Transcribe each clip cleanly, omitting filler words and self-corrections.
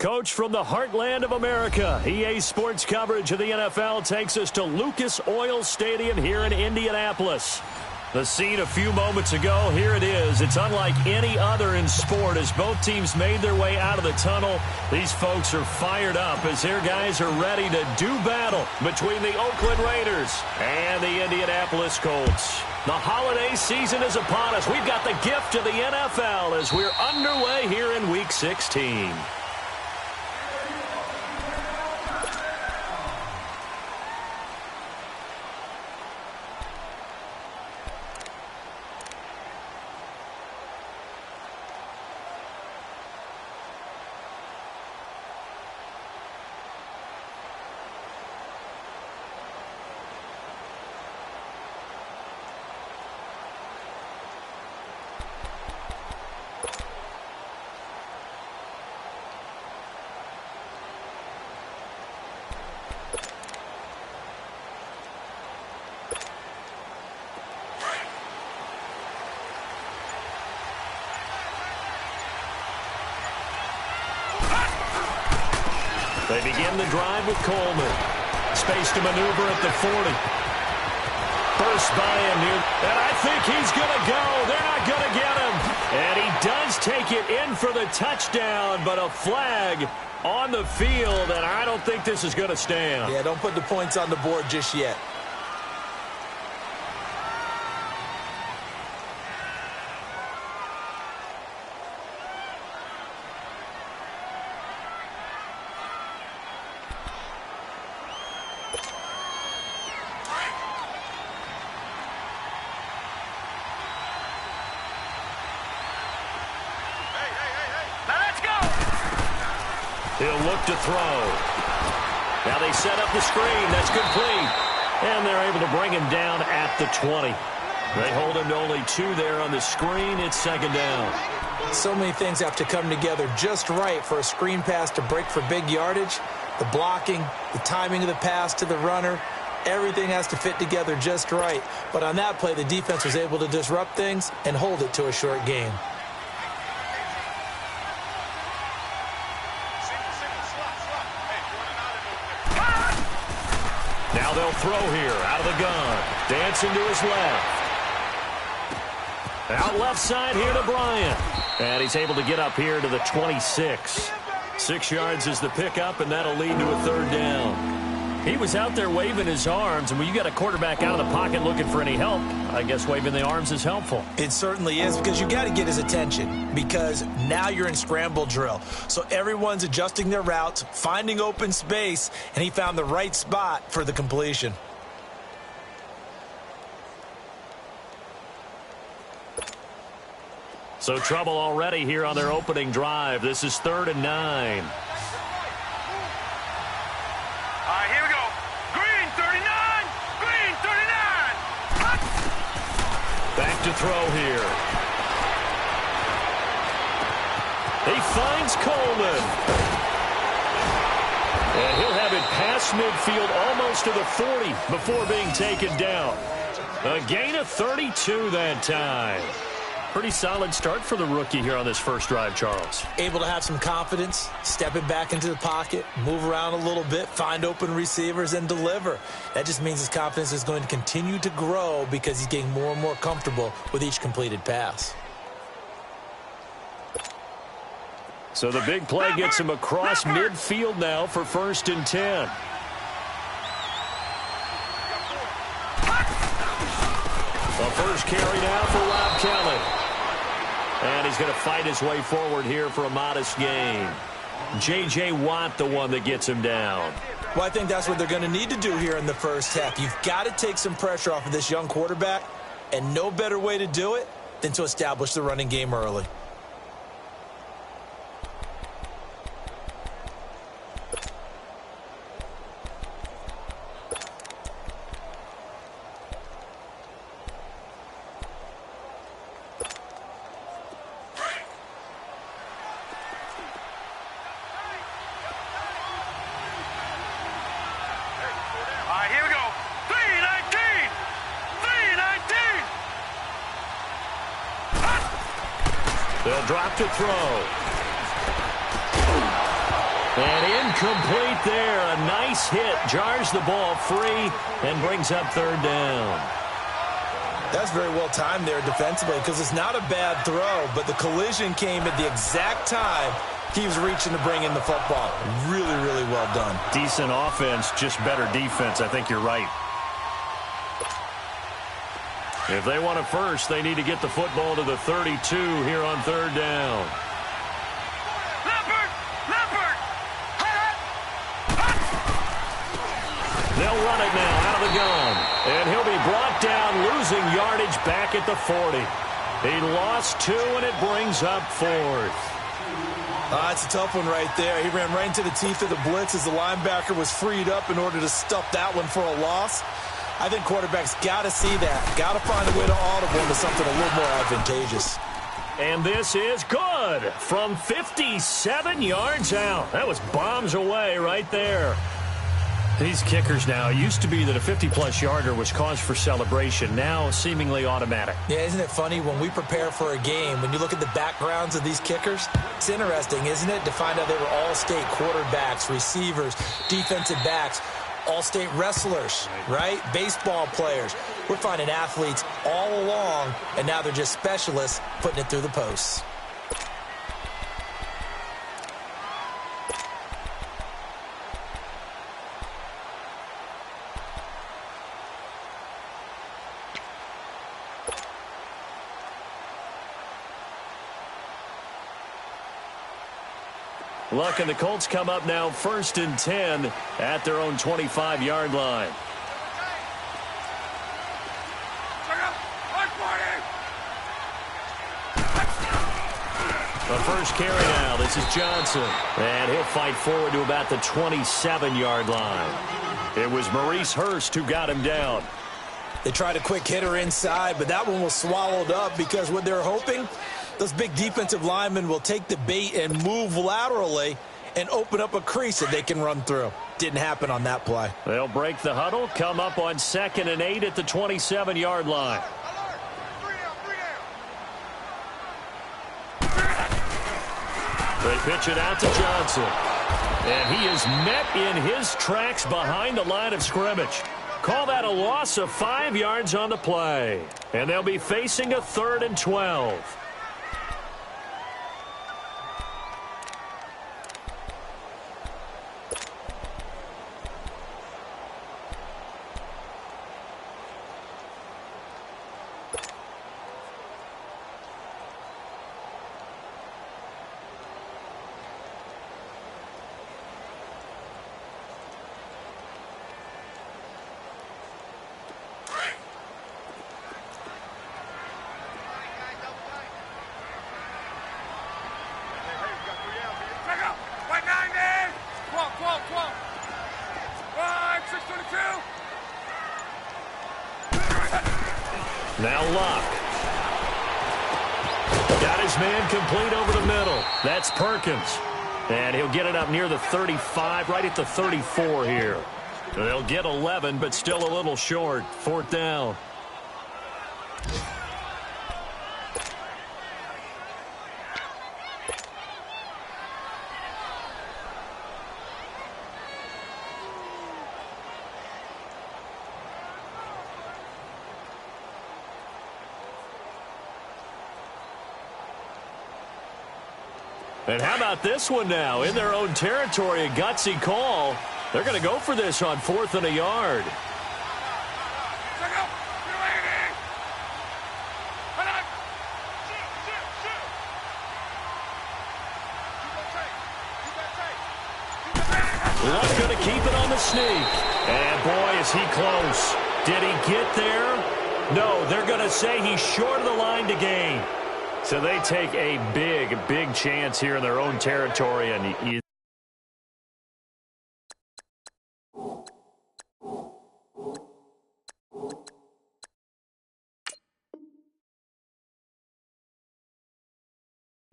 Coach from the heartland of America, EA Sports coverage of the NFL takes us to Lucas Oil Stadium here in Indianapolis. The scene a few moments ago, here it is. It's unlike any other in sport as both teams made their way out of the tunnel. These folks are fired up as their guys are ready to do battle between the Oakland Raiders and the Indianapolis Colts. The holiday season is upon us. We've got the gift of the NFL as we're underway here in Week 16. They begin the drive with Coleman. Space to maneuver at the 40. First by him here. And I think he's going to go. They're not going to get him. And he does take it in for the touchdown, but a flag on the field, and I don't think this is going to stand. Yeah, don't put the points on the board just yet. He'll look to throw. Now they set up the screen. That's complete. And they're able to bring him down at the 20. They hold him to only 2 there on the screen. It's second down. So many things have to come together just right for a screen pass to break for big yardage. The blocking, the timing of the pass to the runner, everything has to fit together just right. But on that play, the defense was able to disrupt things and hold it to a short game. Now they'll throw here out of the gun. Dancing to his left. Out left side here to Bryant. And he's able to get up here to the 26. 6 yards is the pickup, and that'll lead to a third down. He was out there waving his arms, and when you got a quarterback out of the pocket looking for any help, I guess waving the arms is helpful. It certainly is, because you got to get his attention, because now you're in scramble drill. So everyone's adjusting their routes, finding open space, and he found the right spot for the completion. So trouble already here on their opening drive. This is 3rd and 9. Back to throw here. He finds Coleman. And he'll have it past midfield almost to the 40 before being taken down. A gain of 32 that time. Pretty solid start for the rookie here on this first drive, Charles. Able to have some confidence, stepping back into the pocket, move around a little bit, find open receivers, and deliver. That just means his confidence is going to continue to grow because he's getting more and more comfortable with each completed pass. So the big play gets him across midfield now for 1st and 10. The first carry now for Rob Kelly. And he's going to fight his way forward here for a modest gain. J.J. Watt, the one that gets him down. Well, I think that's what they're going to need to do here in the first half. You've got to take some pressure off of this young quarterback, and no better way to do it than to establish the running game early. They'll drop to throw. And incomplete there. A nice hit. Jars the ball free and brings up third down. That's very well timed there defensively because it's not a bad throw, but the collision came at the exact time he was reaching to bring in the football. Really, really well done. Decent offense, just better defense. I think you're right. If they want it first, they need to get the football to the 32 here on third down. They'll run it now out of the gun. And he'll be brought down, losing yardage back at the 40. He lost 2, and it brings up fourth. It's a tough one right there. He ran right into the teeth of the blitz as the linebacker was freed up in order to stuff that one for a loss. I think quarterbacks got to see that. Got to find a way to audible into something a little more advantageous. And this is good from 57 yards out. That was bombs away right there. These kickers now, it used to be that a 50-plus yarder was cause for celebration. Now, seemingly automatic. Yeah, isn't it funny when we prepare for a game, when you look at the backgrounds of these kickers, it's interesting, isn't it, to find out they were all-state quarterbacks, receivers, defensive backs, all-state wrestlers, right? Baseball players. We're finding athletes all along, and now they're just specialists putting it through the posts. Look, and the Colts come up now 1st and 10 at their own 25-yard line. The first carry now. This is Johnson. And he'll fight forward to about the 27-yard line. It was Maurice Hurst who got him down. They tried a quick hitter inside, but that one was swallowed up because what they're hoping, those big defensive linemen will take the bait and move laterally and open up a crease that they can run through. Didn't happen on that play. They'll break the huddle, come up on 2nd and 8 at the 27-yard line. They pitch it out to Johnson. And he is met in his tracks behind the line of scrimmage. Call that a loss of 5 yards on the play. And they'll be facing a 3rd and 12. Now Luck. Got his man complete over the middle. That's Perkins. And he'll get it up near the 35, right at the 34 here. They'll get 11, but still a little short. 4th down. And how about this one now? In their own territory, a gutsy call. They're going to go for this on 4th and a yard. Luck's going to keep it on the sneak. And boy, is he close. Did he get there? No, they're going to say he's short of the line to gain. So they take a big chance here in their own territory. And you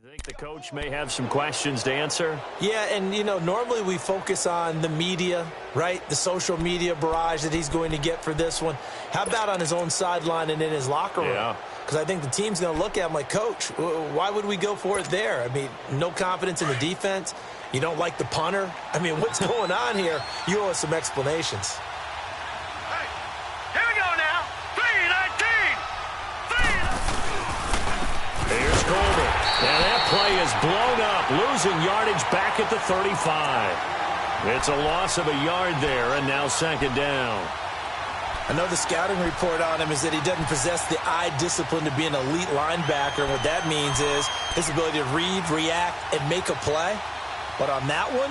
think the coach may have some questions to answer? Yeah, and, you know, normally we focus on the media, right? The social media barrage that he's going to get for this one. How about on his own sideline and in his locker room? Yeah. Because I think the team's going to look at him like, Coach, why would we go for it there? I mean, no confidence in the defense. You don't like the punter? I mean, what's going on here? You owe us some explanations. Hey, here we go now. 3-19. Here's Coleman. And that play is blown up, losing yardage back at the 35. It's a loss of a yard there, and now second down. I know the scouting report on him is that he doesn't possess the eye discipline to be an elite linebacker. And what that means is his ability to read, react, and make a play. But on that one,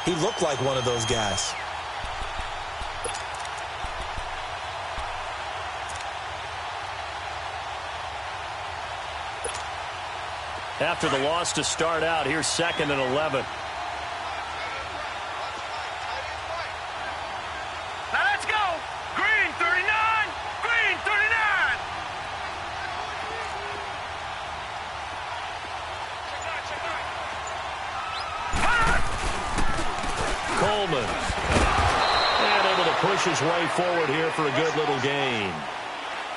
he looked like one of those guys. After the loss to start out, here's 2nd and 11. Now let's go. Green 39. Green 39. Coleman. And able to push his way forward here for a good little gain.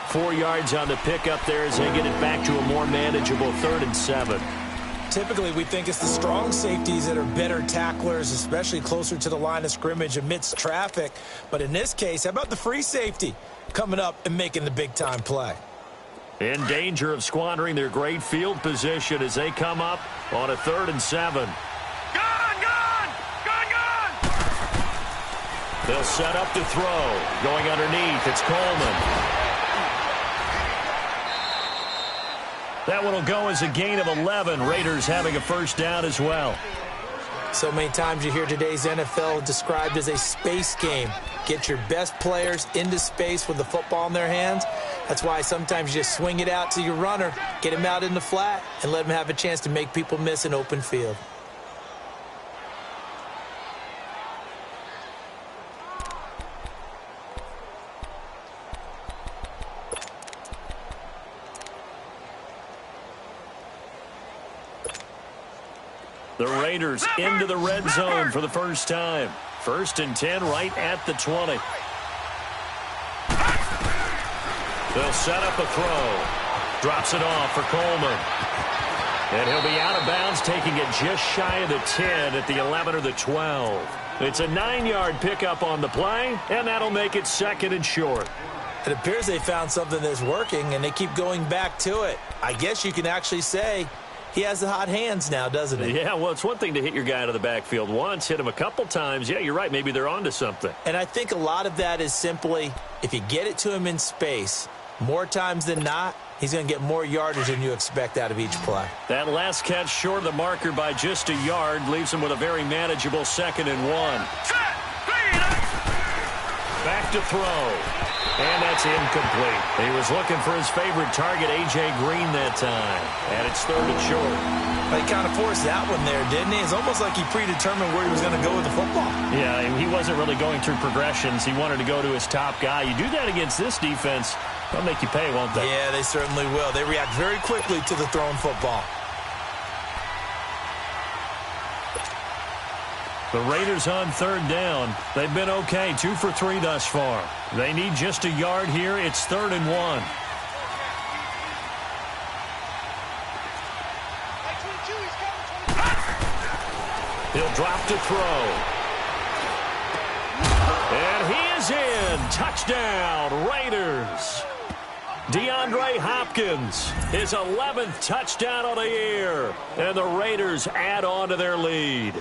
4 yards on the pickup there as they get it back to a more manageable 3rd and 7. Typically, we think it's the strong safeties that are better tacklers, especially closer to the line of scrimmage amidst traffic. But in this case, how about the free safety coming up and making the big-time play? In danger of squandering their great field position as they come up on a 3rd and 7. Gone, gone. Gone, gone. They'll set up to throw. Going underneath, it's Coleman. That one will go as a gain of 11. Raiders having a first down as well. So many times you hear today's NFL described as a space game. Get your best players into space with the football in their hands. That's why sometimes you just swing it out to your runner, get him out in the flat, and let him have a chance to make people miss an open field. The Raiders into the red zone for the first time. 1st and 10 right at the 20. They'll set up a throw. Drops it off for Coleman. And he'll be out of bounds, taking it just shy of the 10 at the 11 or the 12. It's a 9-yard pickup on the play, and that'll make it 2nd and short. It appears they found something that's working, and they keep going back to it. I guess you can actually say he has the hot hands now, doesn't he? Yeah, well, it's one thing to hit your guy out of the backfield once, hit him a couple times. Yeah, you're right. Maybe they're onto something. And I think a lot of that is simply if you get it to him in space, more times than not, he's going to get more yardage than you expect out of each play. That last catch short of the marker by just a yard leaves him with a very manageable 2nd and 1. Back to throw. And that's incomplete. He was looking for his favorite target, A.J. Green, that time. And it's 3rd and short. He kind of forced that one there, didn't he? It's almost like he predetermined where he was going to go with the football. Yeah, he wasn't really going through progressions. He wanted to go to his top guy. You do that against this defense, they'll make you pay, won't they? Yeah, they certainly will. They react very quickly to the thrown football. The Raiders on 3rd down. They've been okay, 2 for 3 thus far. They need just a yard here. It's 3rd and 1. He'll drop to throw. And he is in. Touchdown, Raiders. DeAndre Hopkins, his 11th touchdown of the year. And the Raiders add on to their lead.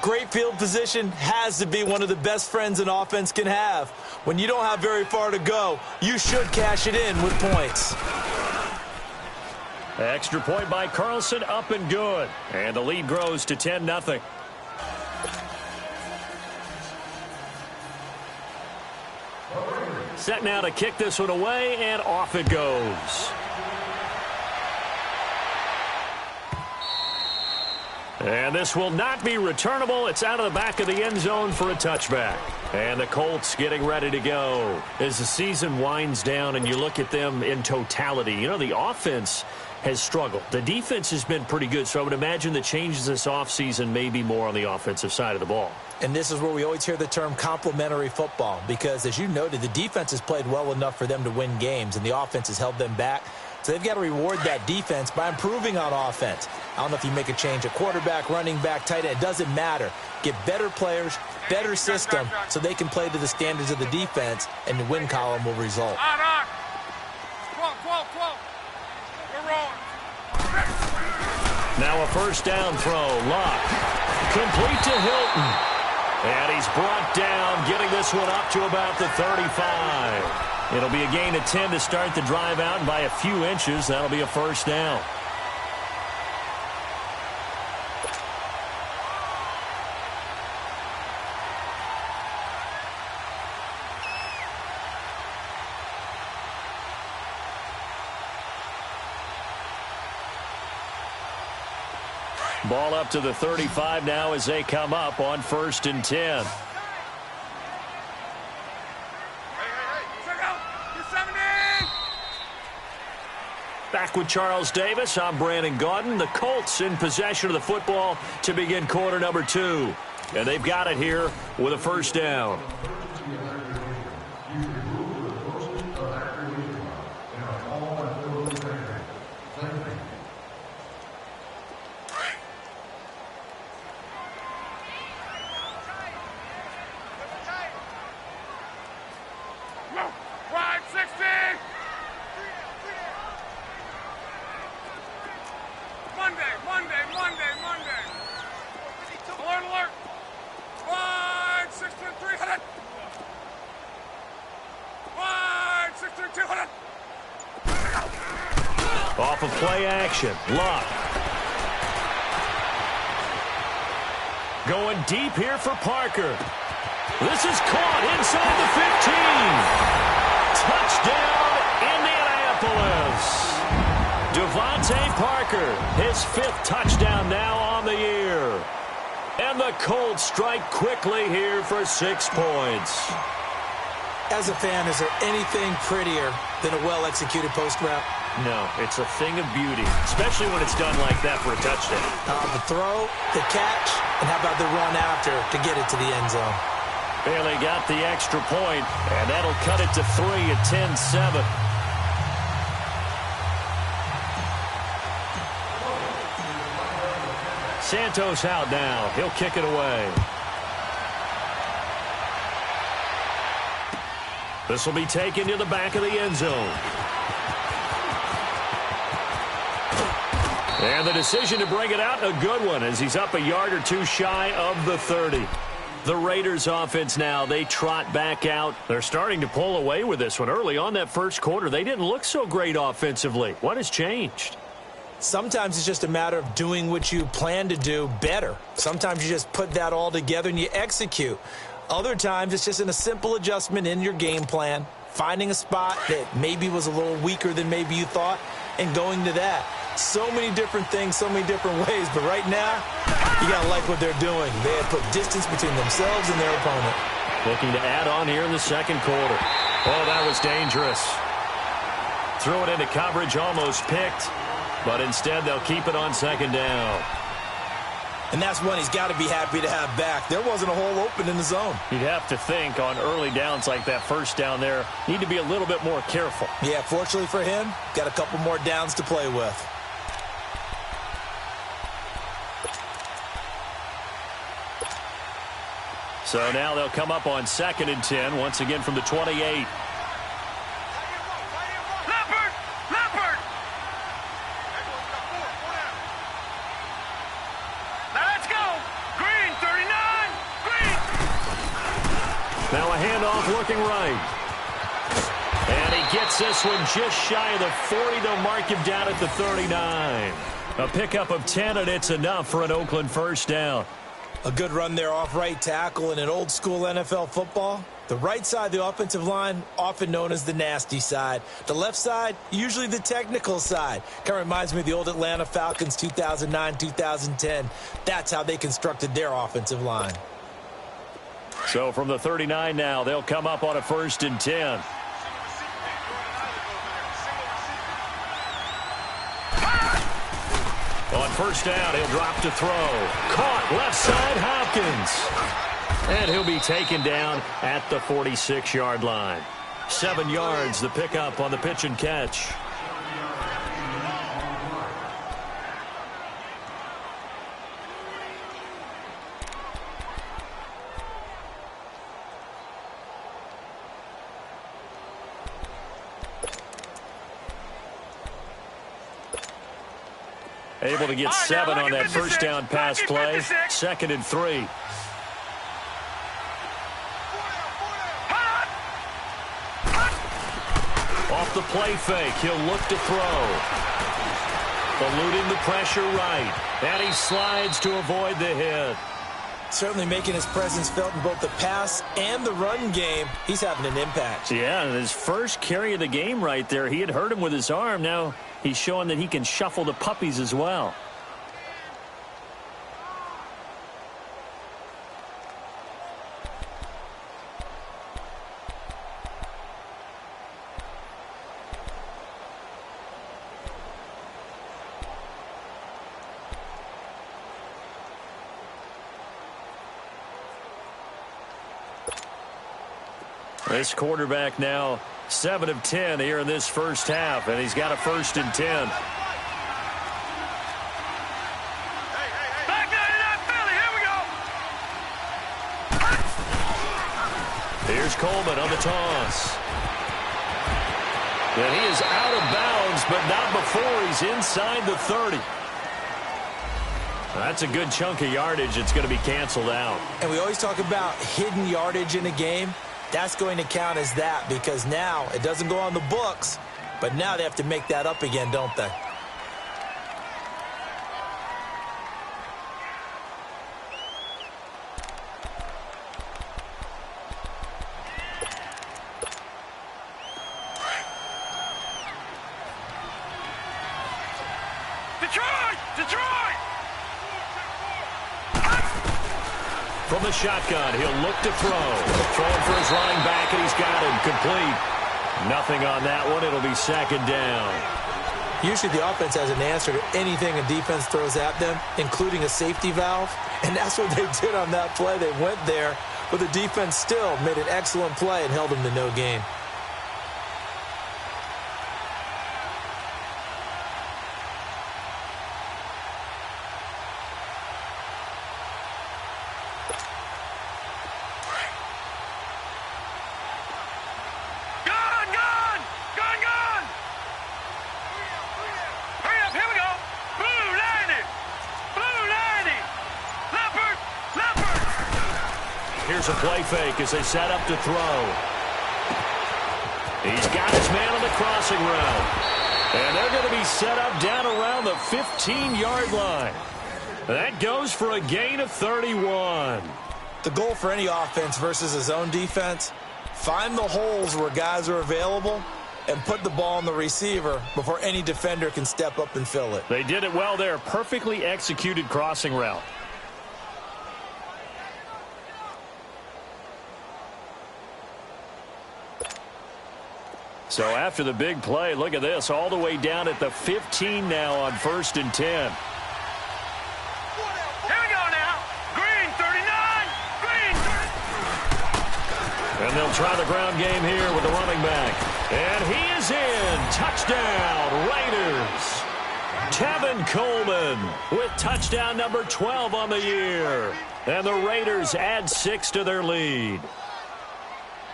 Great field position has to be one of the best friends an offense can have. When you don't have very far to go, you should cash it in with points. Extra point by Carlson, up and good. And the lead grows to 10-0. Set now to kick this one away, and off it goes. And this will not be returnable. It's out of the back of the end zone for a touchback. And the Colts getting ready to go. As the season winds down and you look at them in totality, you know, the offense has struggled. The defense has been pretty good, so I would imagine the changes this offseason may be more on the offensive side of the ball. And this is where we always hear the term complementary football, because as you noted, the defense has played well enough for them to win games, and the offense has held them back. So they've got to reward that defense by improving on offense. I don't know if you make a change, a quarterback, running back, tight end, it doesn't matter. Get better players, better system, so they can play to the standards of the defense, and the win column will result. On. 12. We're rolling. Now a first down throw. Luck. Complete to Hilton. And he's brought down, getting this one up to about the 35. It'll be a gain of 10 to start the drive out, and by a few inches, that'll be a first down. Ball up to the 35 now as they come up on 1st and 10. Hey. Check out. You're 17. Back with Charles Davis. I'm Brandon Gaudin. The Colts in possession of the football to begin quarter number 2. And they've got it here with a first down. Ride 16. Monday. Alert. Wide 16, 300. Wide 16, 200. Off of play action. Luck. Going deep here for Parker. This is caught inside the 15. Touchdown, Indianapolis. Devontae Parker, his 5th touchdown now on the year. And the Colts strike quickly here for 6 points. As a fan, is there anything prettier than a well-executed post route? No, it's a thing of beauty, especially when it's done like that for a touchdown. The throw, the catch, and how about the run after to get it to the end zone? Bailey got the extra point, and that'll cut it to 3 at 10-7. Santos out now. He'll kick it away. This will be taken to the back of the end zone. And the decision to bring it out, a good one, as he's up a yard or two shy of the 30. The Raiders offense now, they trot back out. They're starting to pull away with this one. Early on that first quarter, they didn't look so great offensively. What has changed? Sometimes it's just a matter of doing what you plan to do better. Sometimes you just put that all together and you execute. Other times it's just in a simple adjustment in your game plan, finding a spot that maybe was a little weaker than maybe you thought, and going to that. So many different things, so many different ways, but right now, you got to like what they're doing. They have put distance between themselves and their opponent. Looking to add on here in the second quarter. Oh, that was dangerous. Threw it into coverage, almost picked, but instead they'll keep it on second down. And that's one he's got to be happy to have back. There wasn't a hole open in the zone. You'd have to think on early downs like that first down there, need to be a little bit more careful. Yeah, fortunately for him, got a couple more downs to play with. So now they'll come up on 2nd and 10, once again from the 28. Leopard! Now let's go! Green, 39! Green! Now a handoff looking right. And he gets this one just shy of the 40. They'll mark him down at the 39. A pickup of 10, and it's enough for an Oakland first down. A good run there off right tackle in an old-school NFL football. The right side of the offensive line, often known as the nasty side. The left side, usually the technical side. Kind of reminds me of the old Atlanta Falcons 2009, 2010. That's how they constructed their offensive line. So from the 39 now, they'll come up on a 1st and 10. On first down, he'll drop to throw. Caught left side, Hopkins. And he'll be taken down at the 46-yard line. 7 yards, the pickup on the pitch and catch. Able to get 7 on that first down pass play. 2nd and 3. Off the play fake, he'll look to throw. Eluding the pressure right. And he slides to avoid the hit. Certainly making his presence felt in both the pass and the run game. He's having an impact. Yeah, and his first carry of the game right there, he had hurt him with his arm. Now he's showing that he can shuffle the puppies as well. This quarterback now 7 of 10 here in this first half, and he's got a 1st and 10. Back 99 Philly, here we go. Here's Coleman on the toss. And he is out of bounds, but not before he's inside the 30. That's a good chunk of yardage. It's going to be canceled out. And we always talk about hidden yardage in a game. That's going to count as that because now it doesn't go on the books, but now they have to make that up again, don't they? Detroit! From the shotgun, he'll look to throw. Throwing for his running back, and he's got him complete. Nothing on that one. It'll be 2nd down. Usually the offense has an answer to anything a defense throws at them, including a safety valve. And that's what they did on that play. They went there, but the defense still made an excellent play and held them to no gain. Here's a play fake as they set up to throw. He's got his man on the crossing route. And they're going to be set up down around the 15-yard line. That goes for a gain of 31. The goal for any offense versus his own defense, find the holes where guys are available and put the ball on the receiver before any defender can step up and fill it. They did it well there. Perfectly executed crossing route. So after the big play, look at this, all the way down at the 15 now on 1st and 10. Here we go now. Green 39. Green 30. And they'll try the ground game here with the running back. And he is in. Touchdown, Raiders. Tevin Coleman with touchdown number 12 on the year. And the Raiders add 6 to their lead.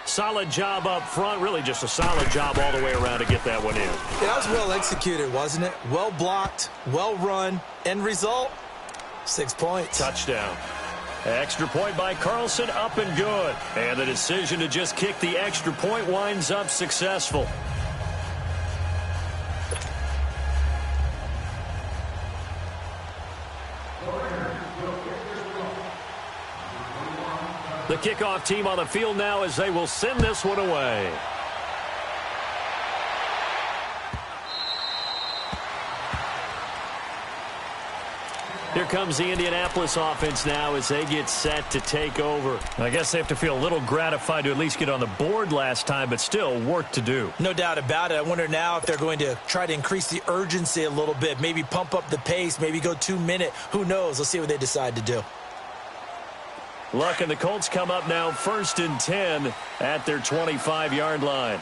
Solid job up front. Really just a solid job all the way around to get that one in. Yeah, that was well executed, wasn't it? Well blocked, well run. End result, 6 points. Touchdown. Extra point by Carlson, up and good. And the decision to just kick the extra point winds up successful. The kickoff team on the field now as they will send this one away. Here comes the Indianapolis offense now as they get set to take over. I guess they have to feel a little gratified to at least get on the board last time, but still work to do. No doubt about it. I wonder now if they're going to try to increase the urgency a little bit, maybe pump up the pace, maybe go 2-minute. Who knows? Let's see what they decide to do. Luck and the Colts come up now 1st and 10 at their 25-yard line.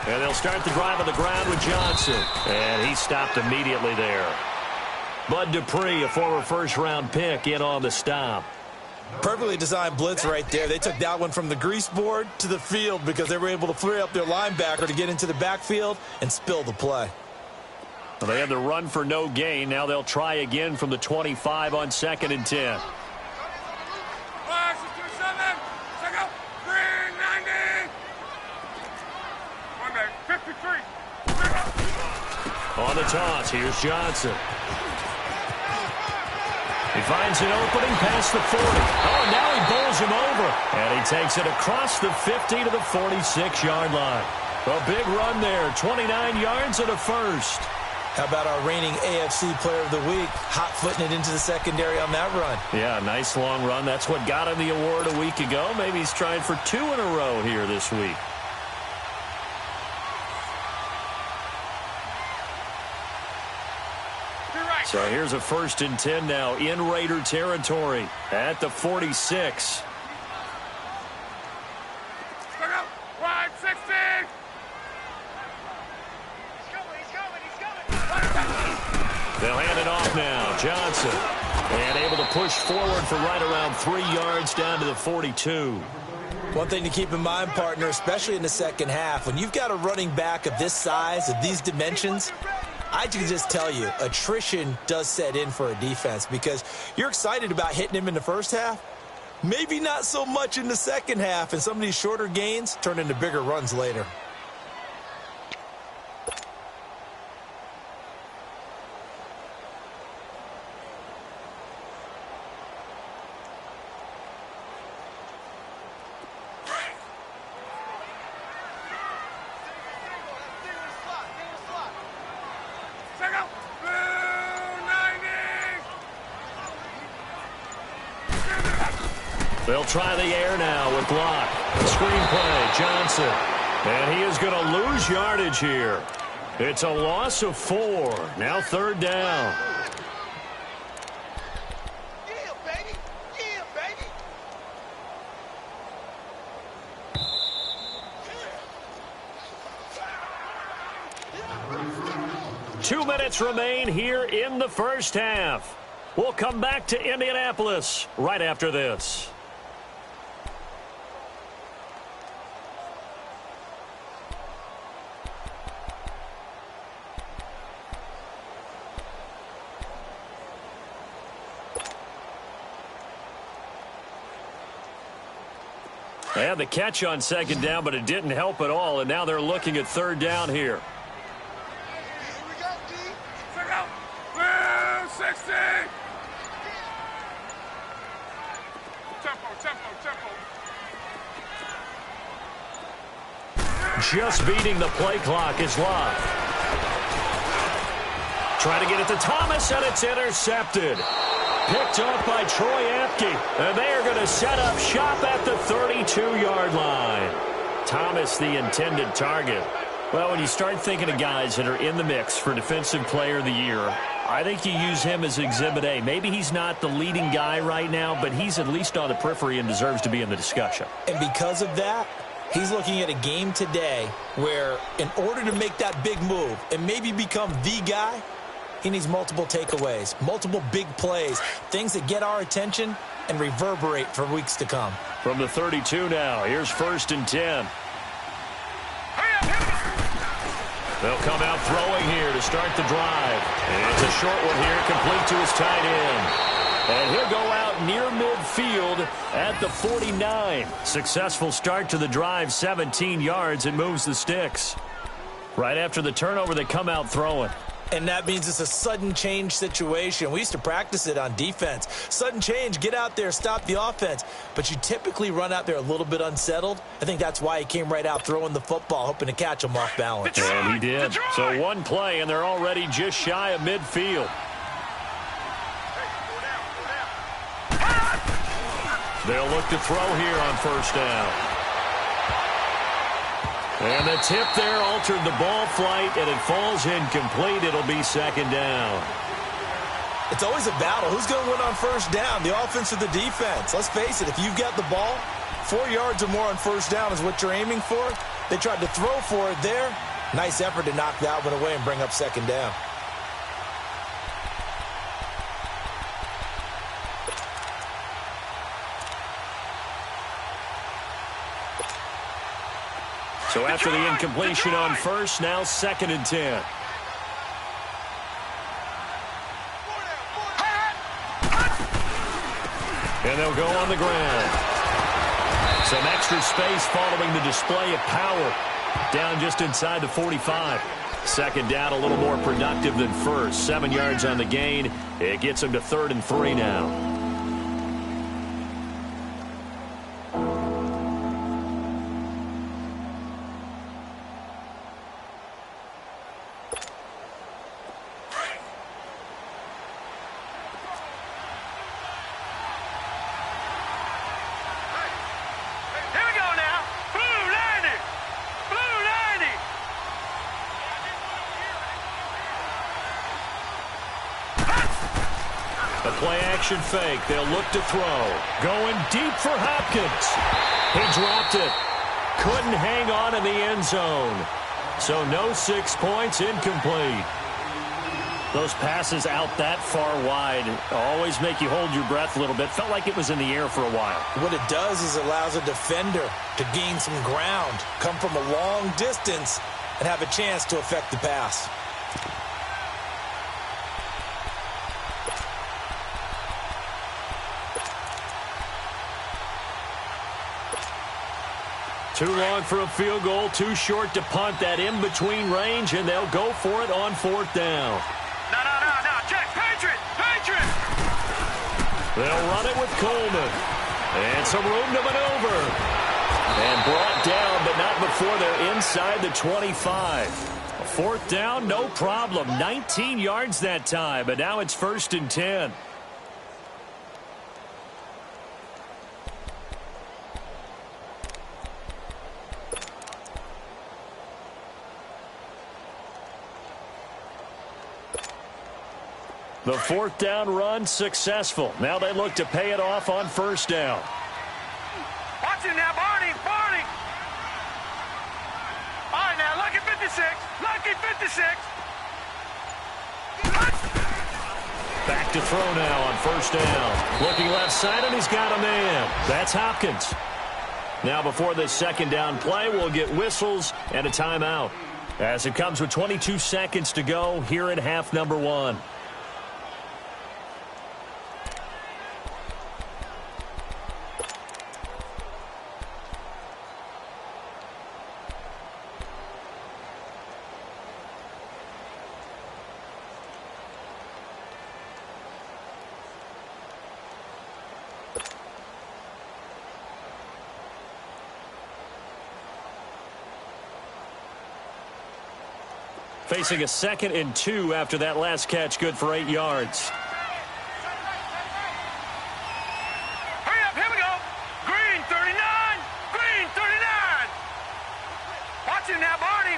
And they'll start the drive on the ground with Johnson. And he stopped immediately there. Bud Dupree, a former first-round pick, in on the stop. Perfectly designed blitz right there. They took that one from the grease board to the field because they were able to free up their linebacker to get into the backfield and spill the play. Well, they had the run for no gain. Now they'll try again from the 25 on 2nd and 10. On the toss, here's Johnson. He finds an opening past the 40. Oh, now he bowls him over. And he takes it across the 50 to the 46-yard line. A big run there, 29 yards and a first. How about our reigning AFC Player of the Week, hot-footing it into the secondary on that run? Yeah, nice long run. That's what got him the award a week ago. Maybe he's trying for 2 in a row here this week. So here's a 1st and 10 now in Raider territory at the 46. They'll hand it off now. Johnson. And able to push forward for right around 3 yards down to the 42. One thing to keep in mind, partner, especially in the second half, when you've got a running back of this size, of these dimensions, I can just tell you, attrition does set in for a defense because you're excited about hitting him in the first half. Maybe not so much in the second half, and some of these shorter gains turn into bigger runs later. They'll try the air now with Locke. Screenplay, Johnson. And he is going to lose yardage here. It's a loss of 4. Now 3rd down. Yeah, baby. Yeah, baby. 2 minutes remain here in the first half. We'll come back to Indianapolis right after this. They had the catch on 2nd down, but it didn't help at all, and now they're looking at 3rd down here. Here we go, D. Check out. Blue 60. Tempo. Just beating the play clock is Locke. Trying to get it to Thomas, and it's intercepted. Picked off by Troy Apke, and they are going to set up shop at the 32-yard line. Thomas, the intended target. Well, when you start thinking of guys that are in the mix for Defensive Player of the Year, I think you use him as Exhibit A. Maybe he's not the leading guy right now, but he's at least on the periphery and deserves to be in the discussion. And because of that, he's looking at a game today where in order to make that big move and maybe become the guy, he needs multiple takeaways, multiple big plays, things that get our attention and reverberate for weeks to come. From the 32 now, here's 1st and 10. They'll come out throwing here to start the drive. And it's a short one here, complete to his tight end. And he'll go out near midfield at the 49. Successful start to the drive, 17 yards, and moves the sticks. Right after the turnover, they come out throwing. And that means it's a sudden change situation. We used to practice it on defense. Sudden change, get out there, stop the offense. But you typically run out there a little bit unsettled. I think that's why he came right out throwing the football, hoping to catch him off balance. And he did. So one play, and they're already just shy of midfield. They'll look to throw here on 1st down. And the tip there altered the ball flight, and it falls incomplete. It'll be 2nd down. It's always a battle. Who's going to win on 1st down, the offense or the defense? Let's face it, if you've got the ball, 4 yards or more on 1st down is what you're aiming for. They tried to throw for it there. Nice effort to knock that one away and bring up 2nd down. So after the incompletion on first, now 2nd and 10. And they'll go on the ground. Some extra space following the display of power. Down just inside the 45. 2nd down, a little more productive than first. 7 yards on the gain. It gets them to 3rd and 3 now. Play-action fake. They'll look to throw. Going deep for Hopkins. He dropped it. Couldn't hang on in the end zone. So no 6 points, incomplete. Those passes out that far wide always make you hold your breath a little bit. Felt like it was in the air for a while. What it does is allows a defender to gain some ground, come from a long distance, and have a chance to affect the pass. Too long for a field goal, too short to punt. That in-between range, and they'll go for it on 4th down. No, check, Patriot! They'll run it with Coleman. And some room to maneuver. And brought down, but not before they're inside the 25. 4th down, no problem. 19 yards that time, but now it's 1st and 10. The 4th down run successful. Now they look to pay it off on 1st down. Watch it now, Barney. All right, now, lucky 56. Back to throw now on 1st down. Looking left side, and he's got a man. That's Hopkins. Now before this 2nd down play, we'll get whistles and a timeout. As it comes with 22 seconds to go here in half number 1. Facing a 2nd and 2 after that last catch, good for 8 yards. Hurry up, here we go. Green 39. Watch it now, Barney.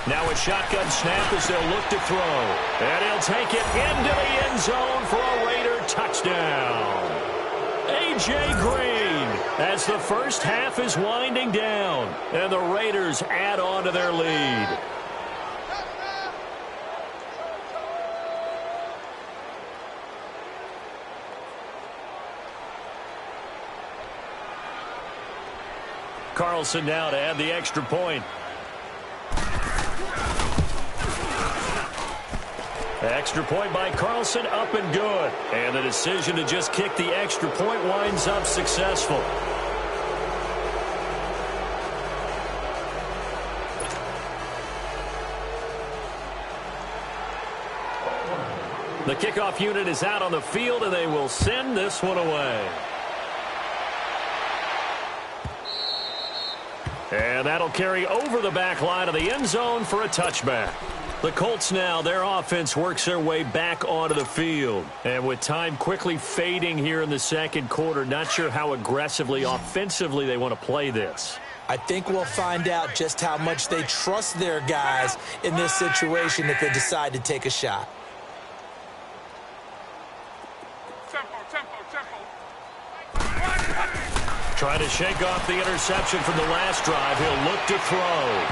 Now a shotgun snap as they'll look to throw. And he'll take it into the end zone for a Raider touchdown. A.J. Green, as the first half is winding down, and the Raiders add on to their lead. Carlson now to add the extra point. Extra point by Carlson, up and good. And the decision to just kick the extra point winds up successful. The kickoff unit is out on the field, and they will send this one away. And that'll carry over the back line of the end zone for a touchback. The Colts now, their offense works their way back onto the field. And with time quickly fading here in the 2nd quarter, not sure how aggressively, offensively they want to play this. I think we'll find out just how much they trust their guys in this situation if they decide to take a shot. Trying to shake off the interception from the last drive. He'll look to throw.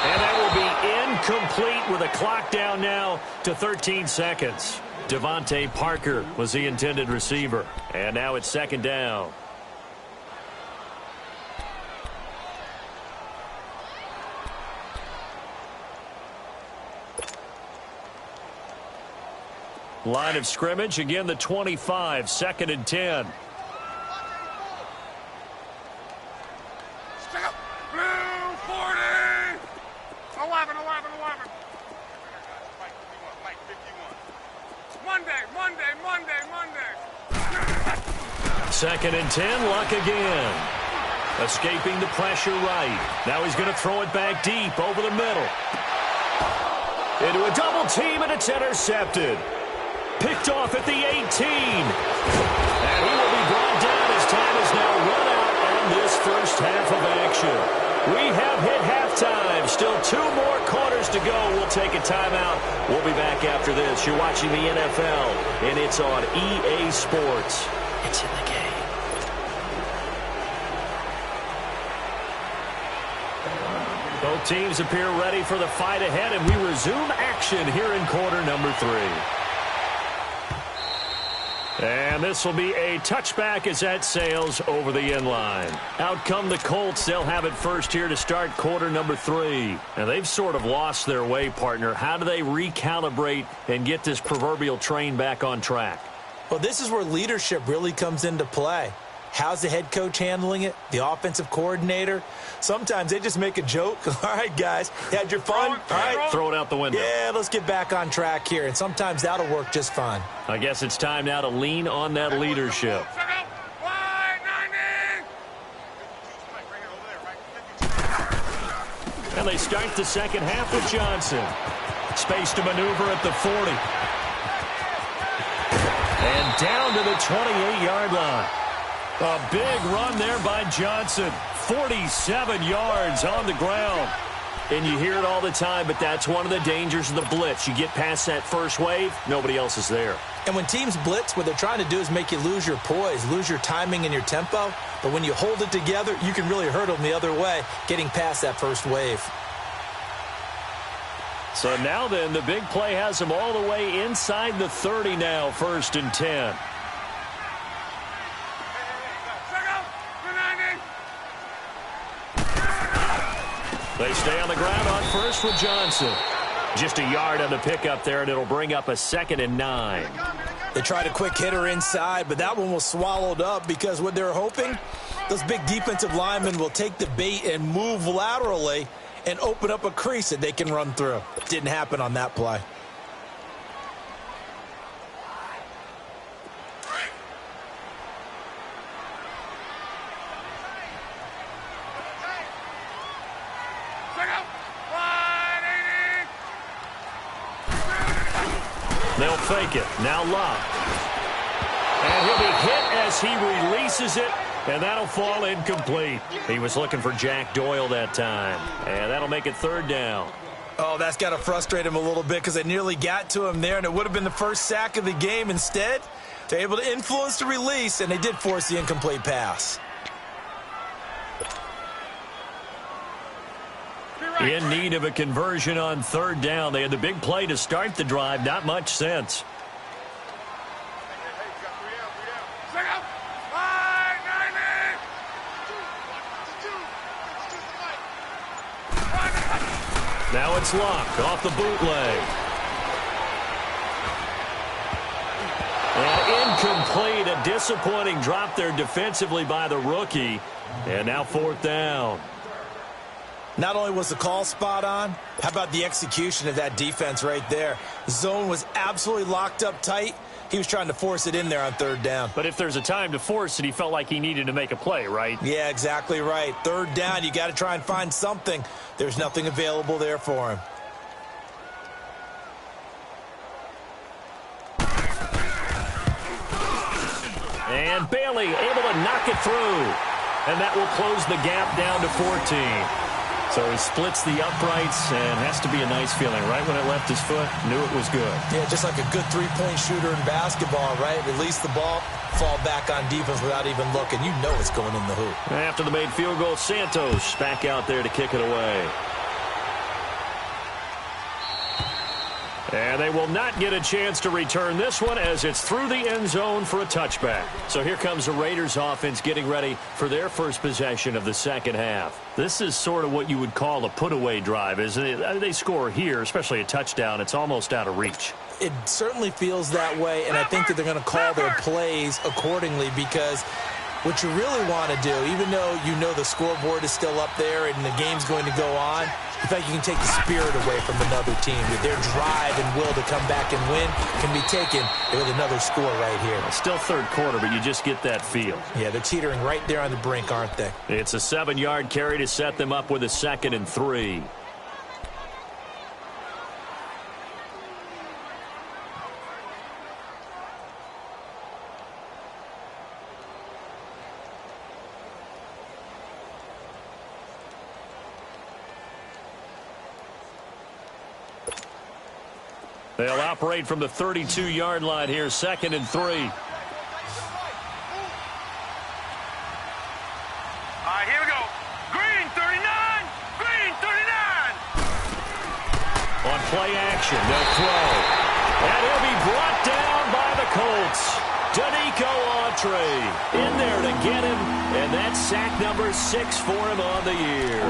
And that will be incomplete with a clock down now to 13 seconds. Devontae Parker was the intended receiver. And now it's 2nd down. Line of scrimmage, again the 25, 2nd and 10. Blue 40. 11. Monday. 2nd and 10, Luck again. Escaping the pressure right. Now he's going to throw it back deep over the middle. Into a double team, and it's intercepted. Picked off at the 18. And he will be brought down as time is now run out on this first half of action. We have hit halftime. Still 2 more quarters to go. We'll take a timeout. We'll be back after this. You're watching the NFL, and it's on EA Sports. It's in the game. Both teams appear ready for the fight ahead, and we resume action here in quarter number 3. And this will be a touchback as that sails over the end line. Out come the Colts. They'll have it first here to start quarter number 3. And they've sort of lost their way, partner. How do they recalibrate and get this proverbial train back on track? Well, this is where leadership really comes into play. How's the head coach handling it? The offensive coordinator? Sometimes they just make a joke. All right, guys, you had your fun? All right. Throw it out the window. Yeah, let's get back on track here. And sometimes that'll work just fine. I guess it's time now to lean on that leadership. And they start the second half with Johnson. Space to maneuver at the 40. And down to the 28-yard line. A big run there by Johnson. 47 yards on the ground. And you hear it all the time, but that's one of the dangers of the blitz. You get past that first wave, nobody else is there. And when teams blitz, what they're trying to do is make you lose your poise, lose your timing and your tempo. But when you hold it together, you can really hurt them the other way, getting past that first wave. So now then, the big play has them all the way inside the 30 now, 1st and 10. They stay on the ground on first with Johnson. Just a yard on the pickup there, and it'll bring up a 2nd and 9. They tried a quick hitter inside, but that one was swallowed up because what they're hoping, those big defensive linemen will take the bait and move laterally and open up a crease that they can run through. Didn't happen on that play. They'll fake it. Now Luck. And he'll be hit as he releases it, and that'll fall incomplete. He was looking for Jack Doyle that time, and that'll make it 3rd down. Oh, that's got to frustrate him a little bit because they nearly got to him there, and it would have been the first sack of the game. Instead, they're able to influence the release, and they did force the incomplete pass. In need of a conversion on 3rd down. They had the big play to start the drive. Not much sense. Now it's Luck off the bootleg. And incomplete. A disappointing drop there defensively by the rookie. And now 4th down. Not only was the call spot on, how about the execution of that defense right there? The zone was absolutely locked up tight. He was trying to force it in there on 3rd down. But if there's a time to force it, he felt like he needed to make a play, right? Yeah, exactly right. 3rd down, you got to try and find something. There's nothing available there for him. And Bailey able to knock it through. And that will close the gap down to 14. So he splits the uprights, and has to be a nice feeling. Right when it left his foot, knew it was good. Yeah, just like a good three-point shooter in basketball, right? Release the ball, fall back on defense without even looking. You know it's going in the hoop. After the made field goal, Santos back out there to kick it away. And they will not get a chance to return this one as it's through the end zone for a touchback. So here comes the Raiders offense getting ready for their first possession of the second half. This is sort of what you would call a put-away drive, isn't it? They score here, especially a touchdown. It's almost out of reach. It certainly feels that way, and I think that they're going to call their plays accordingly, because what you really want to do, even though you know the scoreboard is still up there and the game's going to go on, you think you can take the spirit away from another team, that their drive and will to come back and win can be taken with another score right here. It's still third quarter, but you just get that feel. Yeah, they're teetering right there on the brink, aren't they? It's a 7-yard carry to set them up with a 2nd and 3. They'll operate from the 32-yard line here, 2nd and 3. All right, here we go. Green 39, green 39. On play action, they'll throw. And he'll be brought down by the Colts. Danico Autry in there to get him, and that's sack number 6 for him on the year.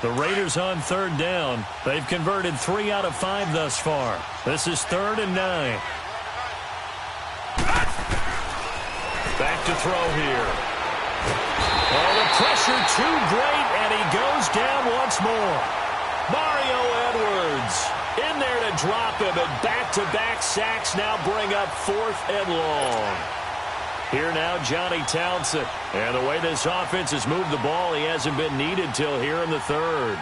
The Raiders on 3rd down. They've converted 3 out of 5 thus far. This is 3rd and 9. Back to throw here. Oh, the pressure too great, and he goes down once more. Mario Edwards in there to drop him, and back-to-back sacks now bring up 4th and long. Here now, Johnny Townsend. And the way this offense has moved the ball, he hasn't been needed till here in the 3rd.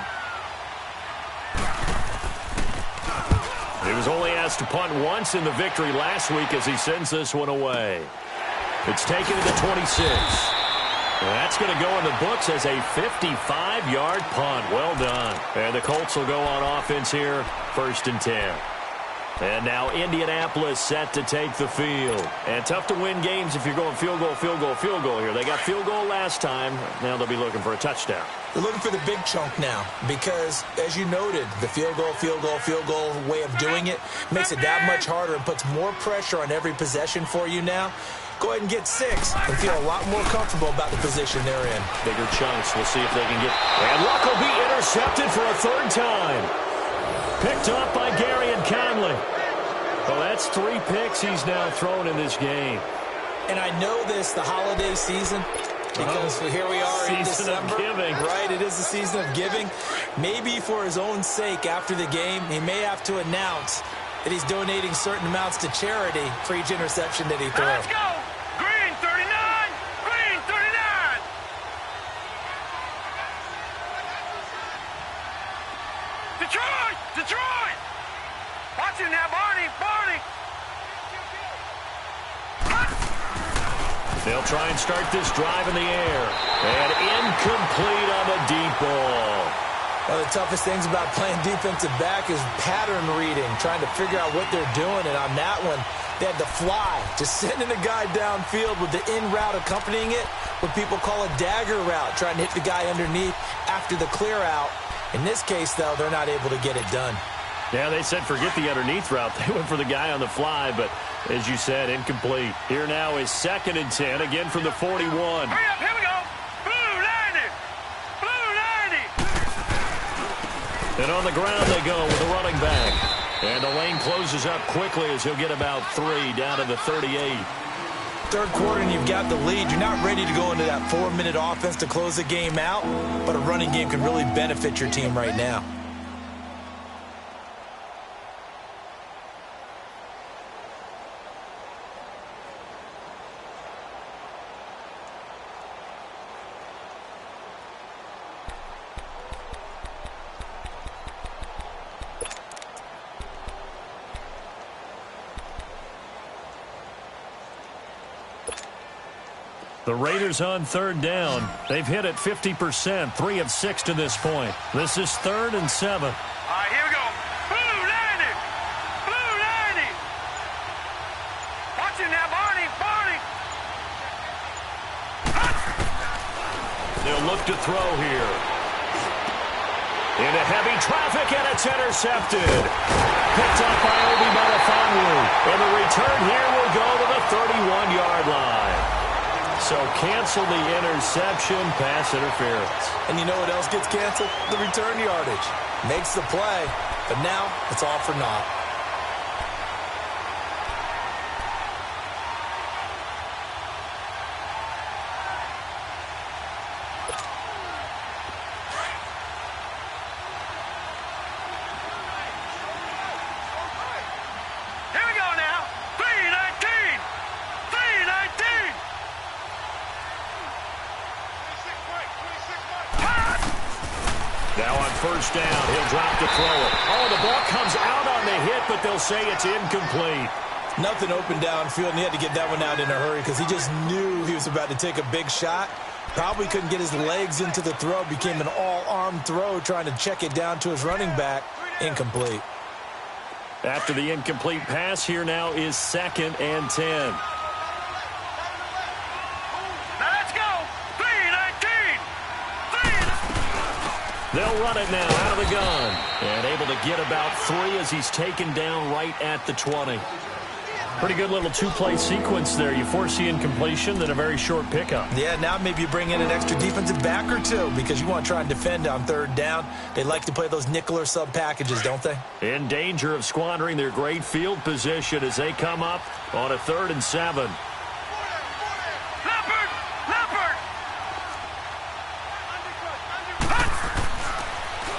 He was only asked to punt once in the victory last week as he sends this one away. It's taken to the 26. And that's going to go in the books as a 55-yard punt. Well done. And the Colts will go on offense here, 1st and 10. And now Indianapolis set to take the field. And tough to win games if you're going field goal, field goal, field goal here. They got field goal last time. Now they'll be looking for a touchdown. They're looking for the big chunk now because, as you noted, the field goal, field goal, field goal way of doing it makes it that much harder and puts more pressure on every possession for you now. Go ahead and get 6 and feel a lot more comfortable about the position they're in. Bigger chunks. We'll see if they can get... And Luck will be intercepted for a 3rd time. Picked up by Gary and Conley. Well, that's 3 picks he's now thrown in this game. And I know this, the holiday season, because here we are in December. Season of giving. Right, it is the season of giving. Maybe for his own sake after the game, he may have to announce that he's donating certain amounts to charity for each interception that he throws. Let's go. Green 39, green 39. Detroit, Detroit. Watching that, Barney, Barney. They'll try and start this drive in the air. And incomplete on the deep ball. One of the toughest things about playing defensive back is pattern reading, trying to figure out what they're doing. And on that one, they had to fly, just sending the guy downfield with the in route accompanying it, what people call a dagger route, trying to hit the guy underneath after the clear out. In this case, though, they're not able to get it done. Yeah, they said forget the underneath route. They went for the guy on the fly, but as you said, incomplete. Here now is 2nd and 10, again from the 41. Hurry up, here we go. Blue 90, blue 90. And on the ground they go with the running back. And the lane closes up quickly as he'll get about 3 down to the 38. Third quarter and you've got the lead. You're not ready to go into that 4-minute offense to close the game out, but a running game can really benefit your team right now. The Raiders on 3rd down. They've hit it 50%, 3 of 6 to this point. This is 3rd and 7. All right, here we go. Blue 90, blue 90. Watching that, Barney, Barney. They'll look to throw here. Into heavy traffic, and it's intercepted. Picked up by Obi Melifonwu. And the return here will go to the 31-yard line. So cancel the interception, pass interference. And you know what else gets canceled? The return yardage. Makes the play, but now it's all for naught. Now on first down, he'll drop to throw it. Oh, the ball comes out on the hit, but they'll say it's incomplete. Nothing open downfield, and he had to get that one out in a hurry because he just knew he was about to take a big shot. Probably couldn't get his legs into the throw. Became an all-arm throw trying to check it down to his running back. Incomplete. After the incomplete pass, here now is 2nd and 10. They'll run it now out of the gun. And able to get about 3 as he's taken down right at the 20. Pretty good little two-play sequence there. You force the incompletion, then a very short pickup. Yeah, now maybe you bring in an extra defensive back or two because you want to try and defend on 3rd down. They like to play those nickel or sub packages, don't they? In danger of squandering their great field position as they come up on a 3rd and 7.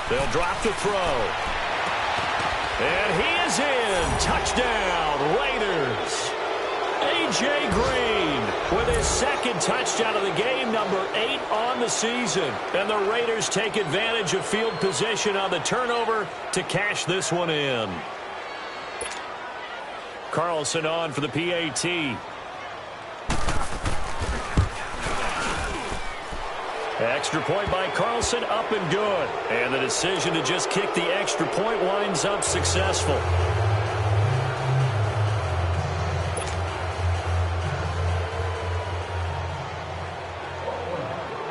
They'll drop to throw. And he is in. Touchdown, Raiders. A.J. Green with his 2nd touchdown of the game, number 8 on the season. And the Raiders take advantage of field position on the turnover to cash this one in. Carlson on for the PAT. Extra point by Carlson, up and good. And the decision to just kick the extra point winds up successful.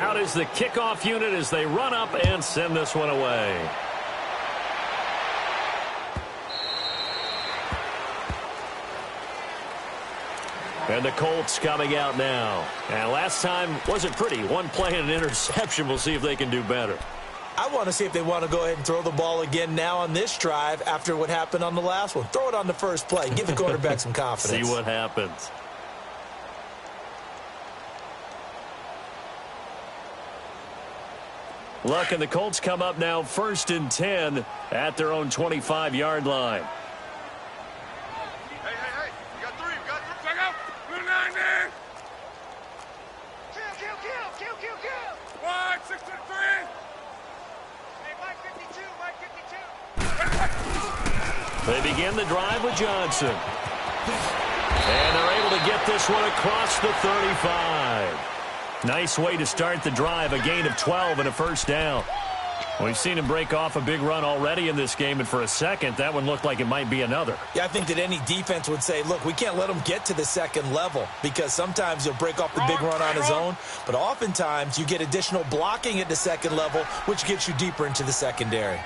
Out is the kickoff unit as they run up and send this one away. And the Colts coming out now. And last time wasn't pretty. One play and an interception. We'll see if they can do better. I want to see if they want to go ahead and throw the ball again now on this drive after what happened on the last one. Throw it on the first play. Give the quarterback some confidence. See what happens. Look, and the Colts come up now 1st and 10 at their own 25-yard line. They begin the drive with Johnson. And they're able to get this one across the 35. Nice way to start the drive, a gain of 12 and a first down. We've seen him break off a big run already in this game, and for a second, that one looked like it might be another. Yeah, I think that any defense would say, look, we can't let him get to the 2nd level because sometimes he'll break off the big run on his own, but oftentimes you get additional blocking at the 2nd level, which gets you deeper into the secondary.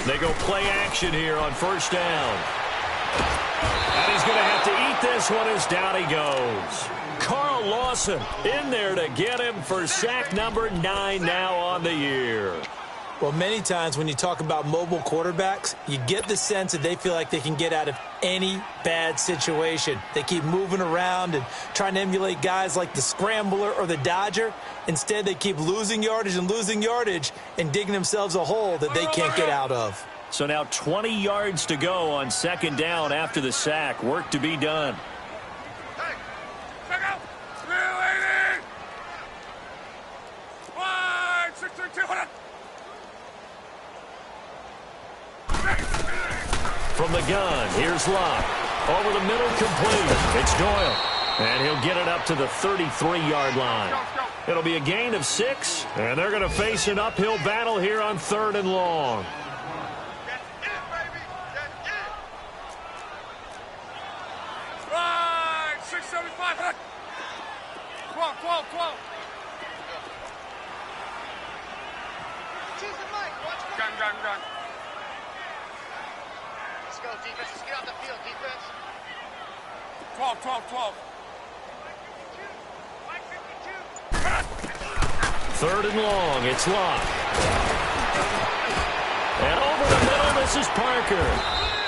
They go play action here on first down. And he's going to have to eat this one as down he goes. Carl Lawson in there to get him for sack number 9 now on the year. Well, many times when you talk about mobile quarterbacks, you get the sense that they feel like they can get out of any bad situation. They keep moving around and trying to emulate guys like the Scrambler or the Dodger. Instead, they keep losing yardage and digging themselves a hole that they can't get out of. So now 20 yards to go on 2nd down after the sack. Work to be done. From the gun, here's Locke. Over the middle, complete. It's Doyle. And he'll get it up to the 33-yard line. It'll be a gain of 6, and they're going to face an uphill battle here on 3rd and long. 675. 12, 12, 12. Gun. Let's go, defense. Let's get off the field, defense. 12, 12, 12. 3rd and long. It's Locke. And over the middle, this is Parker.